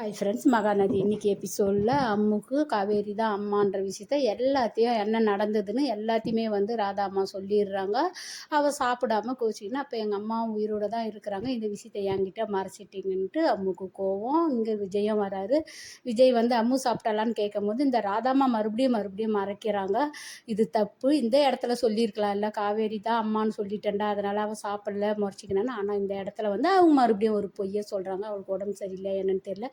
Hi friends, Mahanadi இன்னைக்கு எபிசோடில் அம்முக்கு காவேரி தான் அம்மான்ற விஷயத்த எல்லாத்தையும் என்ன நடந்ததுன்னு எல்லாத்தையுமே ராதா அம்மா சொல்லிடுறாங்க. அவள் சாப்பிடாம கோச்சிக்கின்னு அப்போ எங்கள் அம்மா உயிரோடு தான் இருக்கிறாங்க, இந்த விஷயத்த என்கிட்ட மறைச்சிட்டிங்கன்ட்டு அம்முக்கு கோவம். இங்கே விஜயும் வராரு. விஜய் அம்மு சாப்பிட்டாலான்னு கேட்கும் போது இந்த ராதாம்மா மறுபடியும் மறைக்கிறாங்க. இது தப்பு, இந்த இடத்துல சொல்லியிருக்கலாம் இல்லை, காவேரி தான் அம்மான்னு சொல்லிட்டேன்டா அதனால் அவள் சாப்பிடல முறைச்சிக்கினான்னு. ஆனால் இந்த இடத்துல அவங்க மறுபடியும் ஒரு பொய்யை சொல்கிறாங்க. அவளுக்கு உடம்பு சரியில்லை என்னன்னு தெரியல,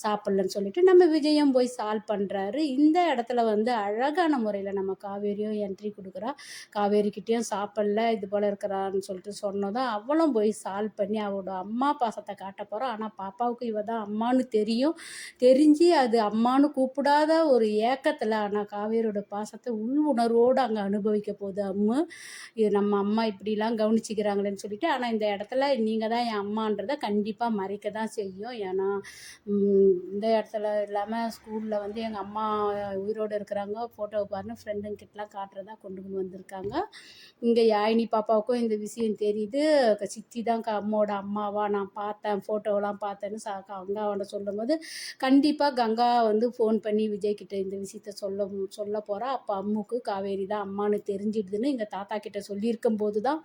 சாப்பிட்லன்னு சொல்லிட்டு நம்ம விஜயம் போய் சால்வ் பண்ணுறாரு. இந்த இடத்துல அழகான முறையில் நம்ம காவேரியும் என்ட்ரி கொடுக்குறா. காவேரிக்கிட்டேயும் சாப்பிடல இது போல் இருக்கிறான்னு சொல்லிட்டு சொன்னதும் அவளும் போய் சால்வ் பண்ணி அவளோட அம்மா பாசத்தை காட்ட போகிறோம். ஆனால் பாப்பாவுக்கு இவ தான் அம்மானு தெரிஞ்சு அது அம்மானு கூப்பிடாத ஒரு ஏக்கத்தில் ஆனால் காவேரியோட பாசத்தை உள் உணர்வோடு அங்கே அனுபவிக்க போகுது அம்மு. இது நம்ம அம்மா இப்படிலாம் கவனிச்சிக்கிறாங்களேன்னு சொல்லிட்டு. ஆனால் இந்த இடத்துல நீங்கள் தான் என் அம்மான்றதை கண்டிப்பாக மறைக்க தான் செய்யும். ஏன்னா இந்த இடத்துல இல்லாமல் ஸ்கூலில் எங்கள் அம்மா உயிரோடு இருக்கிறாங்க, ஃபோட்டோவை பாருன்னு ஃப்ரெண்டுங்கிட்டலாம் காட்டுறதா கொண்டு வந்திருக்காங்க. இங்கே யாழினி பாப்பாவுக்கும் இந்த விஷயம் தெரியுது. சித்தி தான் அம்மோட அம்மாவா நான் பார்த்தேன், ஃபோட்டோவெலாம் பார்த்தேன்னு கங்காவோட சொல்லும்போது கண்டிப்பாக கங்கா ஃபோன் பண்ணி விஜய்கிட்ட இந்த விஷயத்த சொல்ல போகிறா. அப்போ அம்முக்கு காவேரி தான் அம்மானு தெரிஞ்சிடுதுன்னு இங்கே தாத்தா கிட்ட சொல்லியிருக்கும் போது தான்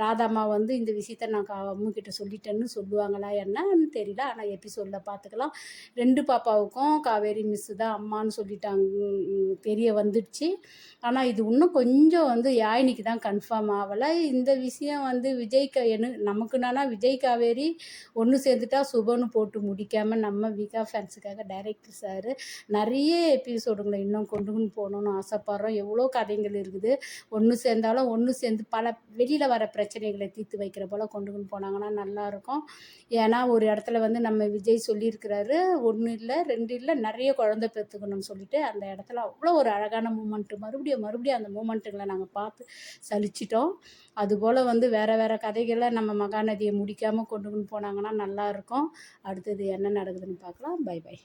ராதாம்மா இந்த விஷயத்த நான் அம்முக்கிட்ட சொல்லிட்டேன்னு சொல்லுவாங்களா என்னன்னு தெரியல. ஆனால் எபிசோடில் பார்த்துக்கலாம். 2 பாப்பாவுக்கும் காவேரி மிஸ்ஸு தான் அம்மான்னு சொல்லிட்டாங்க, தெரிய வந்துடுச்சு. ஆனால் இது இன்னும் கொஞ்சம் யாழினிக்கு தான் கன்ஃபார்ம் ஆகலை. இந்த விஷயம் விஜய்க்கு நமக்குன்னா விஜய் காவேரி ஒன்று சேர்ந்துட்டா சுபன்னு போட்டு முடிக்காமல் நம்ம விகா ஃபேன்ஸுக்காக டைரக்டர் சார் நிறைய எபிசோடுங்களை இன்னும் கொண்டு போகணுன்னு ஆசைப்பட்றோம். எவ்வளோ கதைகள் இருக்குது, ஒன்று சேர்ந்தாலும் ஒன்று சேர்ந்து பல வெளியில் வர பிரச்சனைகளை தீர்த்து வைக்கிற போல் கொண்டு போனாங்கன்னா நல்லாயிருக்கும். ஏன்னா ஒரு இடத்துல நம்ம விஜய் சொல்லியிருக்கிறாரு, 1 இல்லை 2 இல்லை நிறைய குழந்தை பெற்றுக்கணும்னு சொல்லிட்டு. அந்த இடத்துல அவ்வளோ ஒரு அழகான மூமெண்ட்டு, மறுபடியும் அந்த மூமெண்ட்டுங்களை நாங்கள் பார்த்து சலிச்சிட்டோம். அதுபோல் வேறு கதைகளை நம்ம மகாநதியை முடிக்காமல் கொண்டு போனாங்கன்னா நல்லாயிருக்கும். அடுத்தது என்ன நடக்குதுன்னு பார்க்கலாம். Bye by.